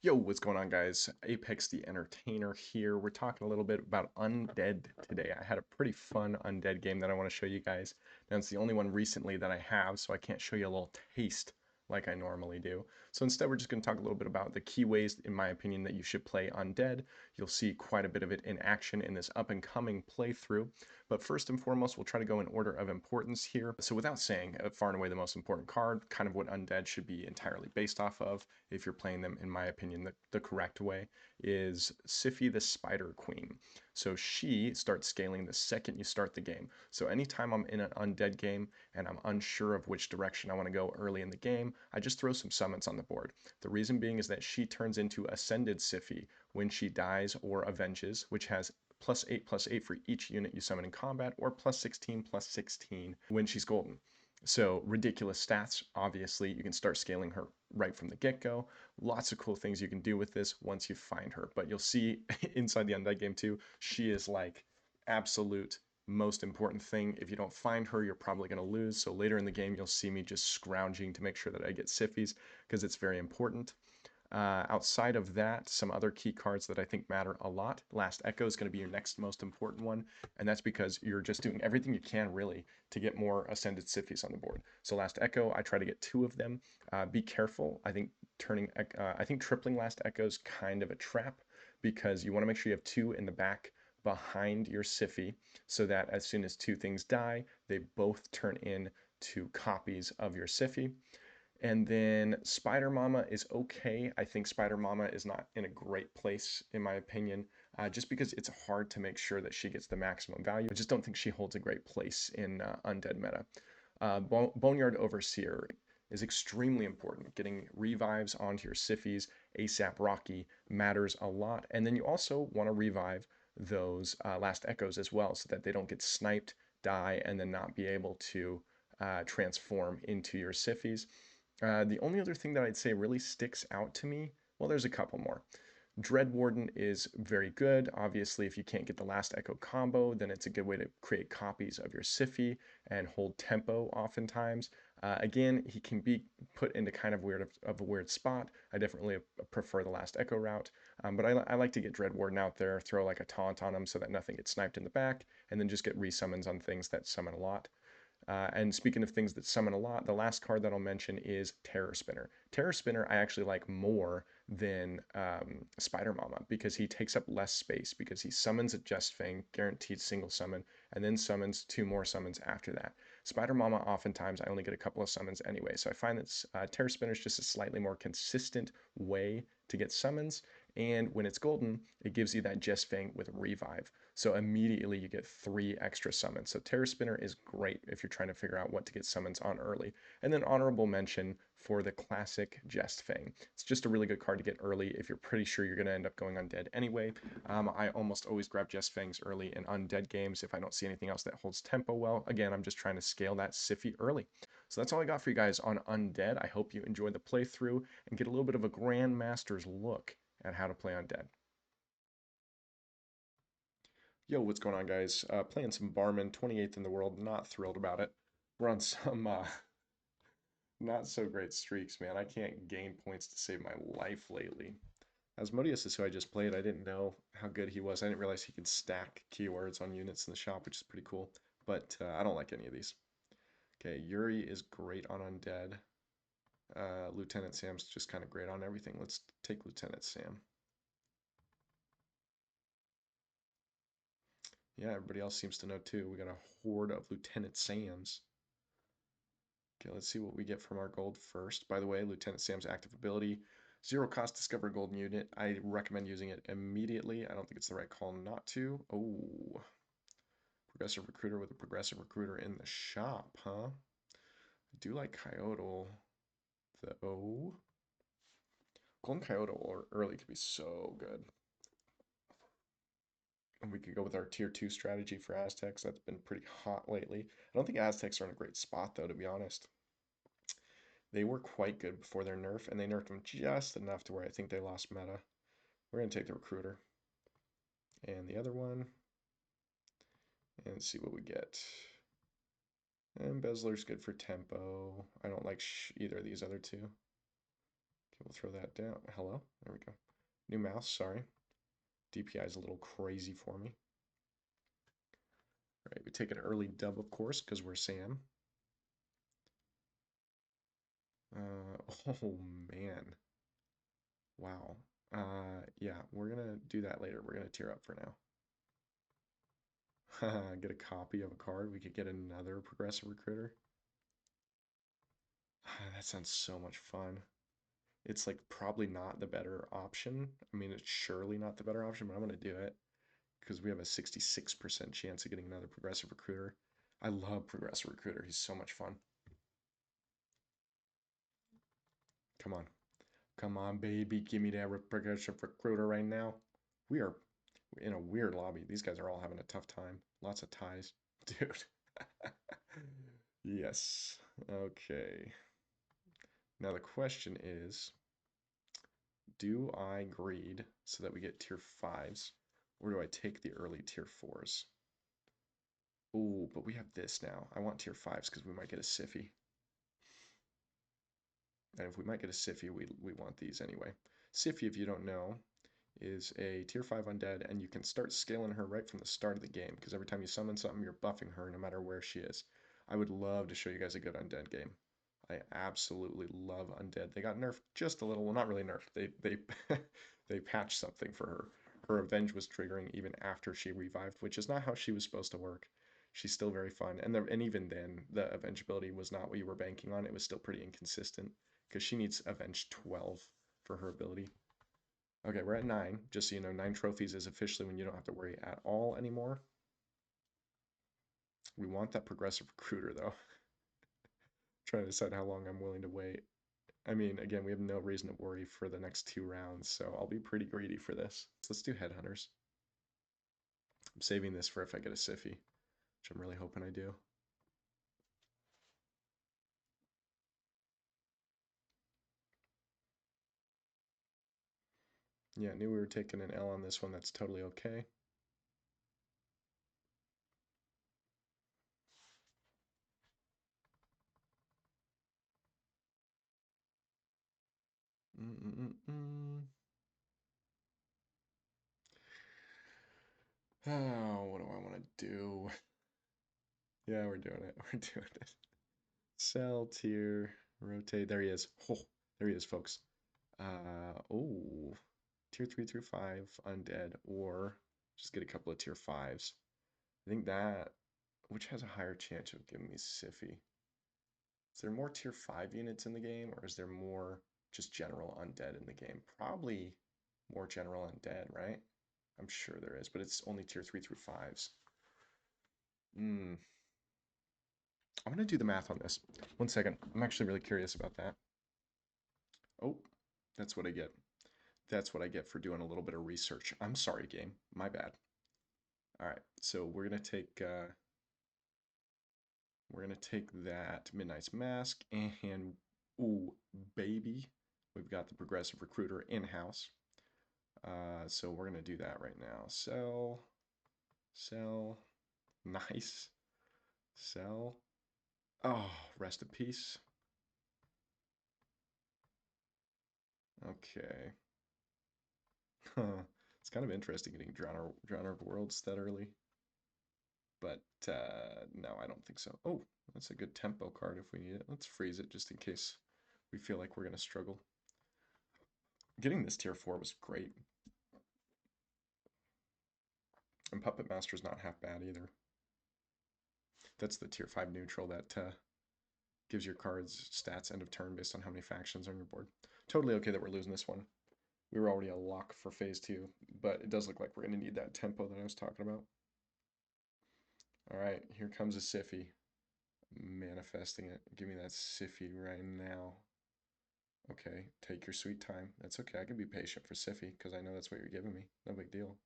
Yo, what's going on, guys? Apex the Entertainer here. We're talking a little bit about Undead today. I had a pretty fun Undead game that I want to show you guys. Now, it's the only one recently that I have, so I can't show you a little taste like I normally do. So instead, we're just going to talk a little bit about the key ways, in my opinion, that you should play Undead. You'll see quite a bit of it in action in this up-and-coming playthrough. But first and foremost, we'll try to go in order of importance here. So without saying, far and away the most important card, kind of what Undead should be entirely based off of, if you're playing them, in my opinion, the correct way, is Syphi the Spider Queen. So she starts scaling the second you start the game. So anytime I'm in an Undead game and I'm unsure of which direction I want to go early in the game, I just throw some summons on the board. The reason being is that she turns into Ascended Syphi when she dies or avenges, which has +8/+8 for each unit you summon in combat, or +16/+16 when she's golden. So ridiculous stats. Obviously, you can start scaling her right from the get-go. Lots of cool things you can do with this once you find her. But you'll see inside the Undead game too, she is like absolute most important thing. If you don't find her, you're probably going to lose. So later in the game, you'll see me just scrounging to make sure that I get Syphis because it's very important. Outside of that, some other key cards that I think matter a lot. Last Echo is going to be your next most important one, and that's because you're just doing everything you can really to get more Ascended Syphis on the board. So Last Echo, I try to get 2 of them. Be careful. I think tripling Last Echo is kind of a trap because you want to make sure you have 2 in the back behind your Syphi so that as soon as 2 things die, they both turn in to copies of your Syphi. And then Spider Mama is okay. I think Spider Mama is not in a great place, in my opinion, just because it's hard to make sure that she gets the maximum value. I just don't think she holds a great place in Undead Meta. Boneyard Overseer is extremely important. Getting revives onto your Syphis ASAP Rocky matters a lot. And then you also want to revive those Last Echoes as well so that they don't get sniped, die, and then not be able to transform into your Syphis. The only other thing that I'd say really sticks out to me, well, there's a couple more. Dread Warden is very good. Obviously, if you can't get the Last Echo combo, then it's a good way to create copies of your Syphi and hold tempo oftentimes. Again, he can be put into kind of a weird spot. I definitely prefer the Last Echo route, but I like to get Dread Warden out there, throw like a taunt on him so that nothing gets sniped in the back, and then just get resummons on things that summon a lot. And speaking of things that summon a lot, the last card that I'll mention is Terror Spinner. Terror Spinner I actually like more than Spider Mama because he takes up less space because he summons a Just Fang, guaranteed single summon, and then summons 2 more summons after that. Spider Mama, oftentimes, I only get a couple of summons anyway, so I find that Terror Spinner is just a slightly more consistent way to get summons, and when it's golden, it gives you that Just Fang with Revive. So immediately you get 3 extra summons. So Terror Spinner is great if you're trying to figure out what to get summons on early. And then honorable mention for the classic Jest Fang. It's just a really good card to get early if you're pretty sure you're going to end up going undead anyway. I almost always grab Jest Fangs early in undead games if I don't see anything else that holds tempo well. Again, I'm just trying to scale that Syphi early. So that's all I got for you guys on Undead. I hope you enjoyed the playthrough and get a little bit of a Grandmaster's look at how to play Undead. Yo, what's going on, guys? Playing some Barman, 28th in the world. Not thrilled about it. We're on some not so great streaks, man. I can't gain points to save my life lately. Asmodeus is who I just played. I didn't know how good he was. I didn't realize he could stack keywords on units in the shop, which is pretty cool. But I don't like any of these. Okay, Yuri is great on Undead. Lieutenant Sam's just kind of great on everything. Let's take Lieutenant Sam. Yeah, everybody else seems to know too. We got a horde of Lieutenant Sams. Okay, let's see what we get from our gold first. By the way, Lieutenant Sam's active ability, 0 cost discover a golden unit. I recommend using it immediately. I don't think it's the right call not to. Oh, progressive recruiter with a progressive recruiter in the shop, huh? I do like Coyote, though. Golden Coyote or early could be so good. And we could go with our tier 2 strategy for Aztecs. That's been pretty hot lately. I don't think Aztecs are in a great spot, though, to be honest. They were quite good before their nerf, and they nerfed them just enough to where I think they lost meta. We're going to take the recruiter and the other one and see what we get. And Embezzler's good for tempo. I don't like either of these other two. Okay, we'll throw that down. Hello? There we go. New mouse, sorry. DPI is a little crazy for me. All right, we take an early dub, of course, because we're Sam. Oh, man. Wow. Yeah, we're gonna do that later. We're gonna tier up for now. Get a copy of a card. We could get another progressive recruiter. That sounds so much fun. It's like probably not the better option. I mean, it's surely not the better option, but I'm gonna do it because we have a 66% chance of getting another progressive recruiter. I love progressive recruiter. He's so much fun. Come on. Come on, baby. Give me that progressive recruiter right now. We are in a weird lobby. These guys are all having a tough time. Lots of ties. Dude. Yes. Okay. Now the question is, do I greed so that we get tier 5s, or do I take the early tier 4s? Oh, but we have this now. I want tier 5s because we might get a Syphi. And if we might get a Syphi, we want these anyway. Syphi, if you don't know, is a tier 5 undead, and you can start scaling her right from the start of the game, because every time you summon something, you're buffing her no matter where she is. I would love to show you guys a good undead game. I absolutely love undead. They got nerfed just a little. Well, not really nerfed. They they patched something for her. Her Avenge was triggering even after she revived, which is not how she was supposed to work. She's still very fun, and even then, the Avenge ability was not what you were banking on. It was still pretty inconsistent because she needs Avenge 12 for her ability. Okay, we're at 9. Just so you know, 9 trophies is officially when you don't have to worry at all anymore. We want that progressive recruiter, though. Trying to decide how long I'm willing to wait. I mean, again, we have no reason to worry for the next 2 rounds, so I'll be pretty greedy for this. So let's do Headhunters. I'm saving this for if I get a Syphi, which I'm really hoping I do. Yeah, knew we were taking an L on this one. That's totally okay. Oh, what do I want to do? Yeah, we're doing it. We're doing it. Sell, tier, rotate. There he is. Oh, there he is, folks. Oh, tier 3 through 5, undead, or just get a couple of tier 5s. I think that, which has a higher chance of giving me Syphi? Is there more tier 5 units in the game, or is there more just general undead in the game? Probably more general undead, right? I'm sure there is, but it's only tier 3 through 5s. Hmm. I'm going to do the math on this. One second. I'm actually really curious about that. Oh, that's what I get. That's what I get for doing a little bit of research. I'm sorry, game. My bad. All right, so we're gonna take that Midnight's Mask, and ooh, baby, we've got the progressive recruiter in-house. So we're gonna do that right now. Sell, sell, nice, sell. Oh, rest in peace. Okay. It's kind of interesting getting Drown of Worlds that early. But no, I don't think so. Oh, that's a good tempo card if we need it. Let's freeze it just in case we feel like we're going to struggle. Getting this tier 4 was great. And Puppet Master's not half bad either. That's the tier 5 neutral that gives your cards stats end of turn based on how many factions on your board. Totally okay that we're losing this one. We were already a lock for phase 2, but it does look like we're going to need that tempo that I was talking about. All right, here comes a Syphi. Manifesting it. Give me that Syphi right now. Okay, take your sweet time. That's okay. I can be patient for Syphi because I know that's what you're giving me. No big deal.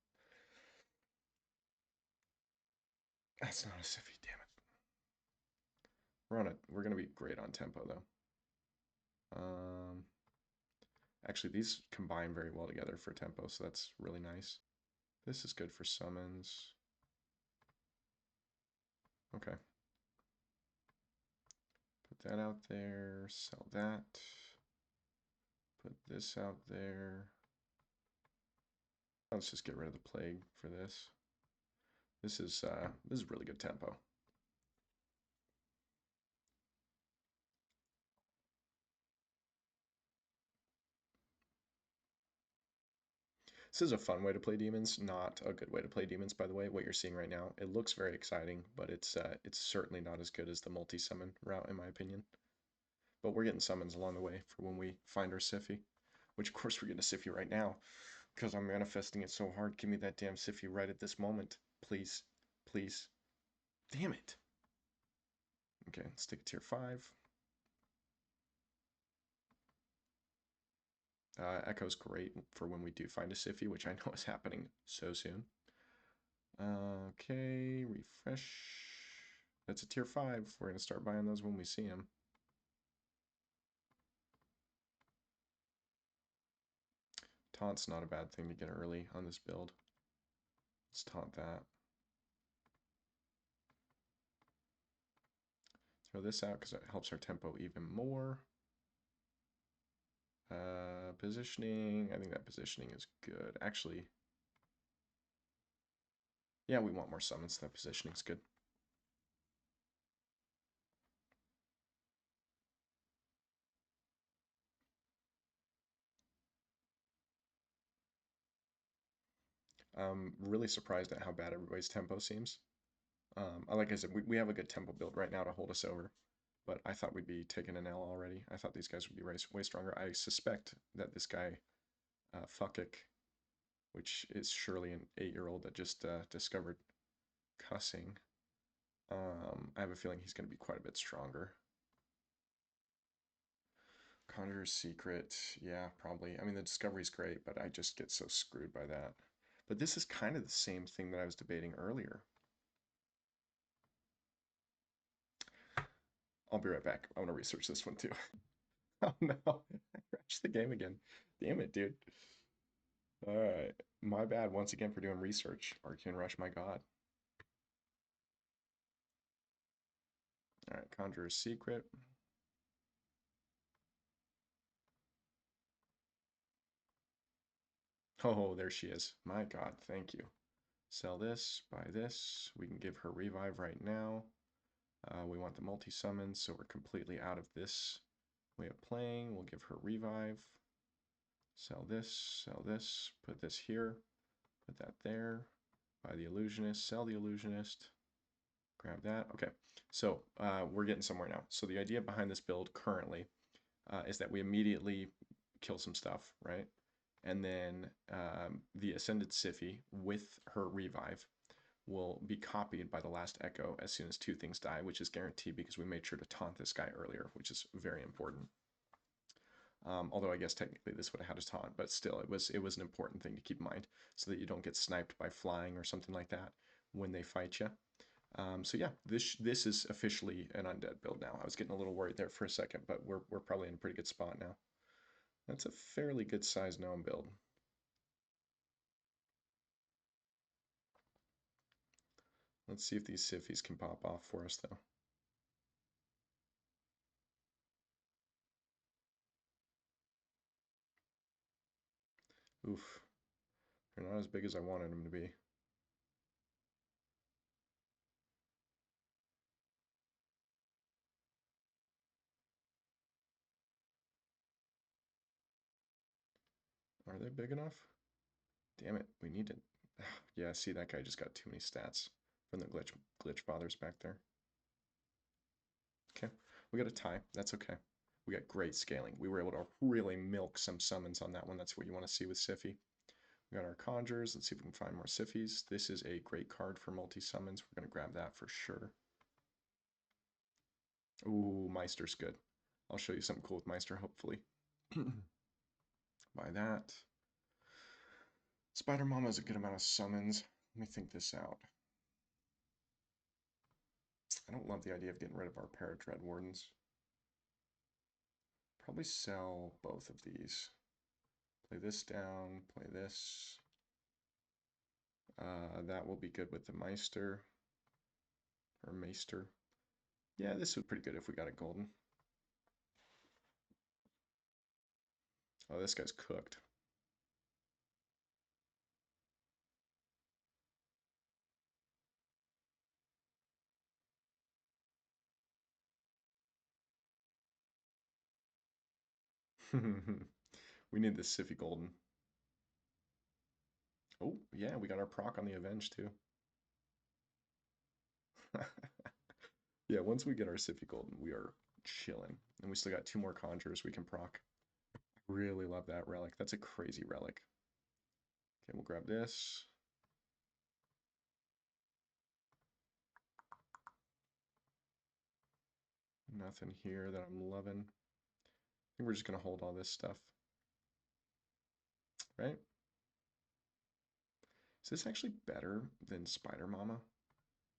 That's not a Syphi, damn it. We're gonna be great on tempo though. Actually these combine very well together for tempo, so that's really nice. This is good for summons. Okay. Put that out there, sell that. Put this out there. Let's just get rid of the plague for this. This is really good tempo. This is a fun way to play demons, not a good way to play demons, by the way. What you're seeing right now, it looks very exciting, but it's certainly not as good as the multi-summon route, in my opinion. But we're getting summons along the way for when we find our Syphi, which of course we're getting a Syphi right now, because I'm manifesting it so hard. Give me that damn Syphi right at this moment, please, please. Damn it. Okay, let's take a tier 5. Echo's great for when we do find a Syphi, which I know is happening so soon. Okay, refresh. That's a tier 5. We're going to start buying those when we see them. Taunt's not a bad thing to get early on this build. Let's taunt that. Throw this out because it helps our tempo even more. Positioning. I think that positioning is good. Actually, yeah, we want more summons. That positioning's good. I'm really surprised at how bad everybody's tempo seems. Like I said, we have a good tempo build right now to hold us over, but I thought we'd be taking an L already. I thought these guys would be way stronger. I suspect that this guy, Fuckick, which is surely an 8-year-old that just discovered cussing, I have a feeling he's going to be quite a bit stronger. Conjurer's Secret, yeah, probably. I mean, the discovery's great, but I just get so screwed by that. But this is kind of the same thing that I was debating earlier. I'll be right back. I want to research this one too. Oh no, I crashed the game again. Damn it, dude. Alright, my bad once again for doing research. Arcane Rush, my god. Alright, Conjurer's Secret. Oh, there she is. My god, thank you. Sell this, buy this. We can give her revive right now. We want the multi-summon, so we're completely out of this way of playing. We'll give her revive. Sell this, put this here, put that there. Buy the illusionist, sell the illusionist. Grab that. Okay, so we're getting somewhere now. So the idea behind this build currently is that we immediately kill some stuff, right? And then the Ascended Syphi with her revive will be copied by the last Echo as soon as 2 things die, which is guaranteed because we made sure to taunt this guy earlier, which is very important. Although I guess technically this would have had a taunt, but still it was an important thing to keep in mind so that you don't get sniped by flying or something like that when they fight you. So yeah, this is officially an undead build now. I was getting a little worried there for a second, but we're probably in a pretty good spot now. That's a fairly good size gnome build. Let's see if these Syphis can pop off for us though. Oof. They're not as big as I wanted them to be. Are they big enough? Damn it, we need to... Yeah, see, that guy just got too many stats from the glitch fathers back there. Okay, we got a tie. That's okay. We got great scaling. We were able to really milk some summons on that one. That's what you want to see with Syphi. We got our Conjures. Let's see if we can find more Syphis. This is a great card for multi-summons. We're going to grab that for sure. Ooh, Meister's good. I'll show you something cool with Meister, hopefully. Buy that. Spider Mama is a good amount of summons. Let me think this out. I don't love the idea of getting rid of our Paradread Wardens. Probably sell both of these. Play this down, play this. That will be good with the Meister. Or Maester. Yeah, this was pretty good if we got a golden. Oh, this guy's cooked. We need this Syphi Golden. Oh, yeah, we got our proc on the Avenge too. Yeah, once we get our Syphi Golden, we are chilling. And we still got 2 more Conjures we can proc. Really love that relic. That's a crazy relic. Okay, we'll grab this. Nothing here that I'm loving. I think we're just gonna hold all this stuff. Right? Is this actually better than Spider Mama?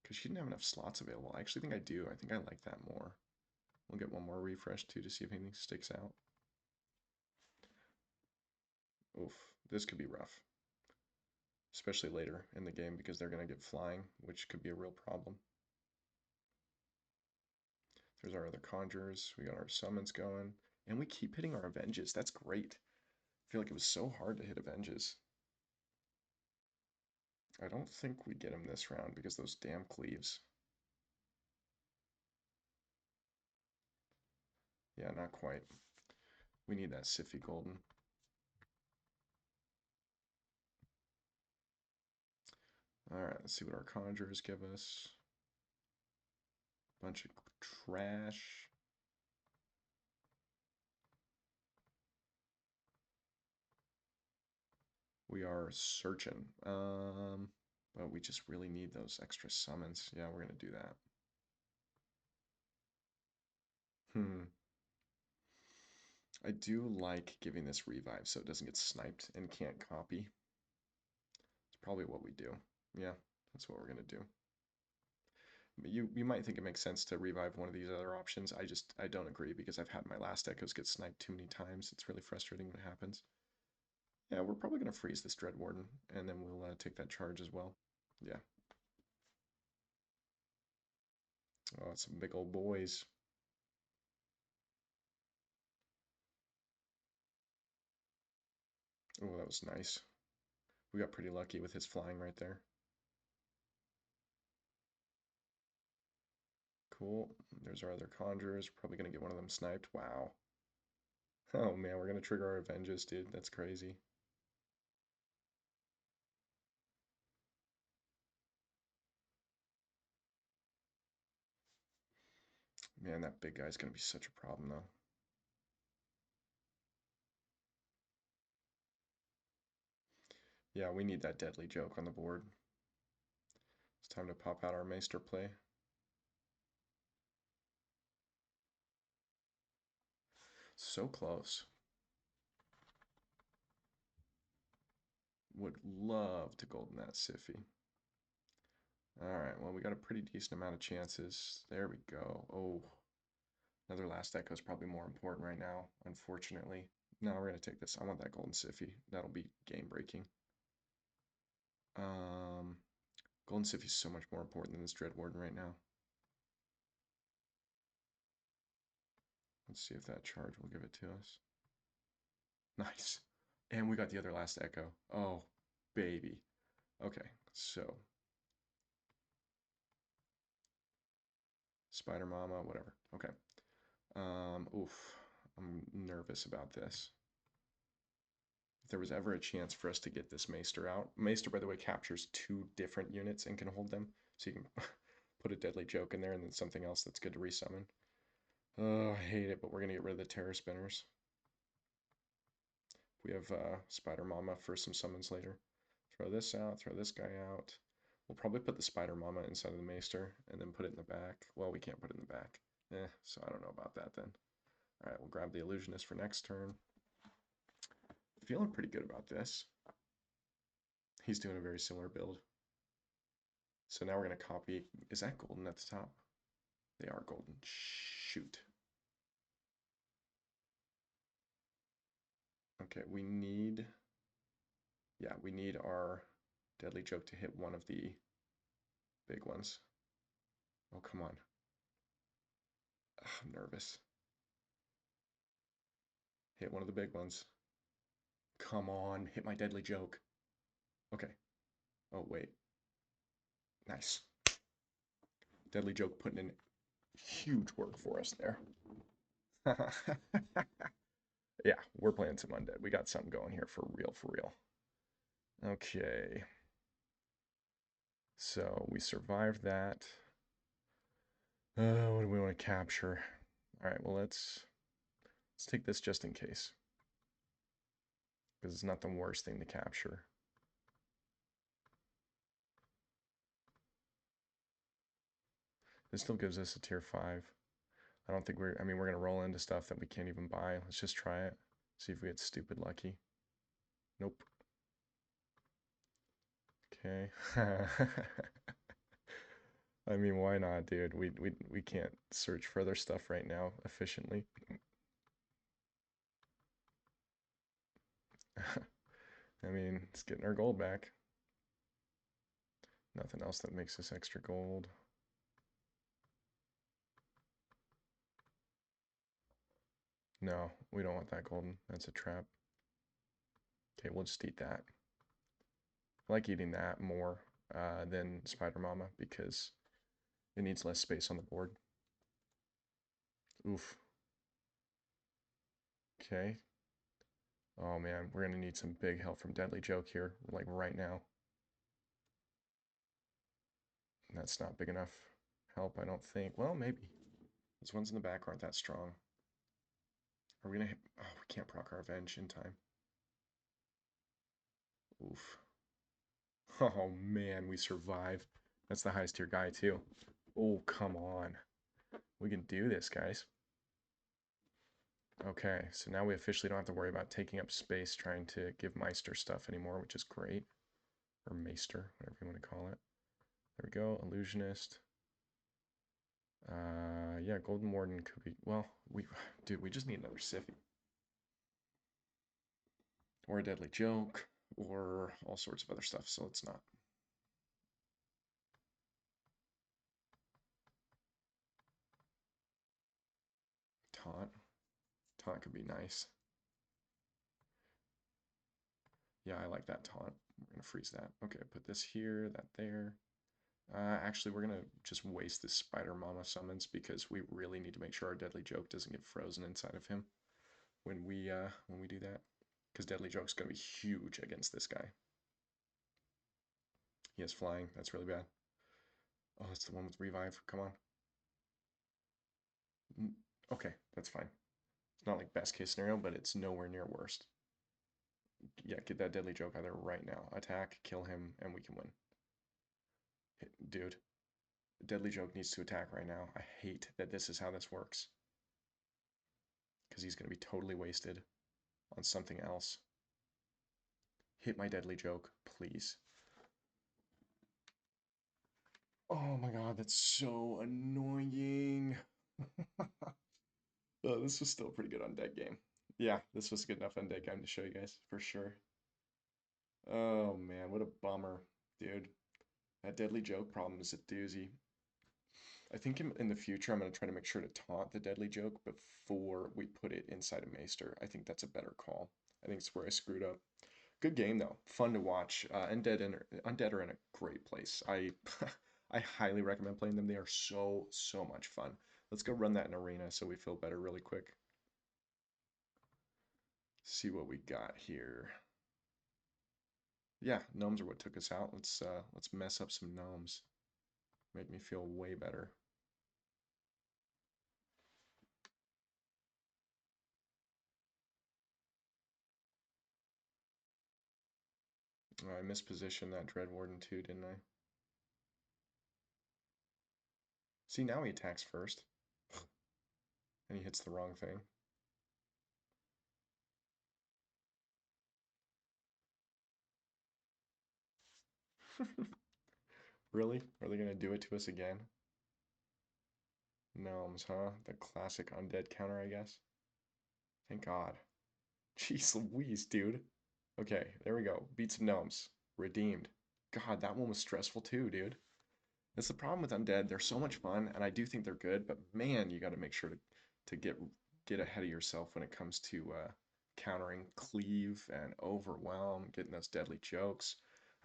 Because she didn't have enough slots available. I actually think I do. I think I like that more. We'll get one more refresh too to see if anything sticks out. Oof, this could be rough. Especially later in the game because they're going to get flying, which could be a real problem. There's our other conjures. We got our summons going. And we keep hitting our Avenges. That's great. I feel like it was so hard to hit Avenges. I don't think we get him this round because those damn cleaves. Yeah, not quite. We need that Syphi Golden. Alright, let's see what our conjures give us. Bunch of trash. We are searching. But we just really need those extra summons. Yeah, we're gonna do that. I do like giving this revive so it doesn't get sniped and can't copy. It's probably what we do. Yeah, that's what we're gonna do. But you might think it makes sense to revive one of these other options. I don't agree because I've had my last echoes get sniped too many times. It's really frustrating when it happens. Yeah, we're probably gonna freeze this Dread Warden and then we'll take that charge as well. Yeah. Oh, some big old boys. Oh, that was nice. We got pretty lucky with his flying right there. Cool. There's our other conjurers. Probably gonna get one of them sniped. Wow. Oh man, we're gonna trigger our Avenges, dude. That's crazy. Man, that big guy's gonna be such a problem though. Yeah, we need that deadly joke on the board. It's time to pop out our Maester play. So close. Would love to golden that Syphi. Alright, well, we got a pretty decent amount of chances. There we go. Oh, another last echo is probably more important right now, unfortunately. No, we're going to take this. I want that golden Syphi. That'll be game breaking. Um, Golden Syphi is so much more important than this Dread Warden right now. Let's see if that charge will give it to us. Nice. And we got the other last echo. Oh, baby. Okay, so Spider Mama, whatever. Okay. Oof. I'm nervous about this. If there was ever a chance for us to get this Maester out. Maester, by the way, captures 2 different units and can hold them. So you can put a deadly joke in there and then something else that's good to resummon. Oh, I hate it, but we're gonna get rid of the Terror Spinners. We have Spider Mama for some summons later. Throw this out, throw this guy out. We'll probably put the Spider Mama inside of the Maester and then put it in the back. Well, we can't put it in the back. So I don't know about that then. Alright, we'll grab the Illusionist for next turn. Feeling pretty good about this. He's doing a very similar build. So now we're going to copy. Is that golden at the top? They are golden. Shoot. Okay, we need... Yeah, we need our deadly joke to hit one of the big ones. Oh, come on. Ugh, I'm nervous. Hit one of the big ones. Come on, hit my deadly joke. Okay. Oh, wait. Nice. Deadly joke putting in huge work for us there. Yeah, we're playing some undead. We got something going here for real, for real. Okay. So we survived that. What do we want to capture? All right, well let's take this just in case. Because it's not the worst thing to capture. This still gives us a tier 5. I don't think I mean, we're going to roll into stuff that we can't even buy. Let's just try it. See if we get stupid lucky. Nope. Okay. I mean, why not, dude? We can't search for other stuff right now efficiently. I mean, it's getting our gold back. Nothing else that makes us extra gold. No, we don't want that golden. That's a trap. Okay, we'll just eat that. I like eating that more than Spider Mama because it needs less space on the board. Oof. Okay. Oh man, we're gonna need some big help from Deadly Joke here, like right now. That's not big enough help, I don't think. Well, maybe. Those ones in the back aren't that strong. Are we gonna hit? Oh, we can't proc our Avenge in time. Oof. Oh man, we survived. That's the highest tier guy too. Oh, come on. We can do this, guys. Okay, so now we officially don't have to worry about taking up space trying to give Meister stuff anymore, which is great. Or Maester, whatever you want to call it. There we go, Illusionist. Yeah, Golden Warden could be, well, dude, we just need another Syphi. Or a Deadly Joke, or all sorts of other stuff, so it's not. Taunt. Taunt could be nice. Yeah, I like that taunt. We're gonna freeze that. Okay, put this here, that there. Actually, we're gonna just waste this Spider Mama summons because we really need to make sure our Deadly Joke doesn't get frozen inside of him when we do that. Because Deadly Joke's gonna be huge against this guy. He has flying. That's really bad. Oh, it's the one with revive. Come on. Okay, that's fine. It's not like best case scenario, but it's nowhere near worst. Yeah, get that Deadly Joke out there right now. Attack, kill him, and we can win. Dude, Deadly Joke needs to attack right now. I hate that this is how this works. Because he's going to be totally wasted on something else. Hit my Deadly Joke, please. Oh my god, that's so annoying. Oh, this was still a pretty good undead game. Yeah, this was a good enough undead game to show you guys, for sure. Oh man, what a bummer, dude. That Deadly Joke problem is a doozy. I think in the future I'm going to try to make sure to taunt the Deadly Joke before we put it inside a Maester. I think that's a better call. I think it's where I screwed up. Good game though, fun to watch. Undead are in a great place. I I highly recommend playing them. They are so much fun. Let's go run that in arena so we feel better really quick. See what we got here. Yeah, gnomes are what took us out. Let's mess up some gnomes. Make me feel way better. Oh, I mispositioned that Dread Warden too, didn't I? See, now he attacks first. And he hits the wrong thing. Really? Are they gonna do it to us again? Gnomes, huh? The classic undead counter, I guess. Thank God. Jeez Louise, dude. Okay, there we go. Beat some gnomes. Redeemed. God, that one was stressful too, dude. That's the problem with undead. They're so much fun, and I do think they're good, but man, you got to make sure to get ahead of yourself when it comes to countering cleave and overwhelm, getting those deadly chokes.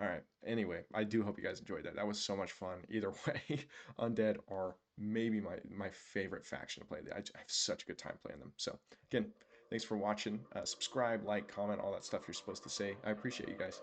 All right. Anyway, I do hope you guys enjoyed that. That was so much fun. Either way, Undead are maybe my favorite faction to play. I have such a good time playing them. So again, thanks for watching. Subscribe, like, comment, all that stuff you're supposed to say. I appreciate you guys.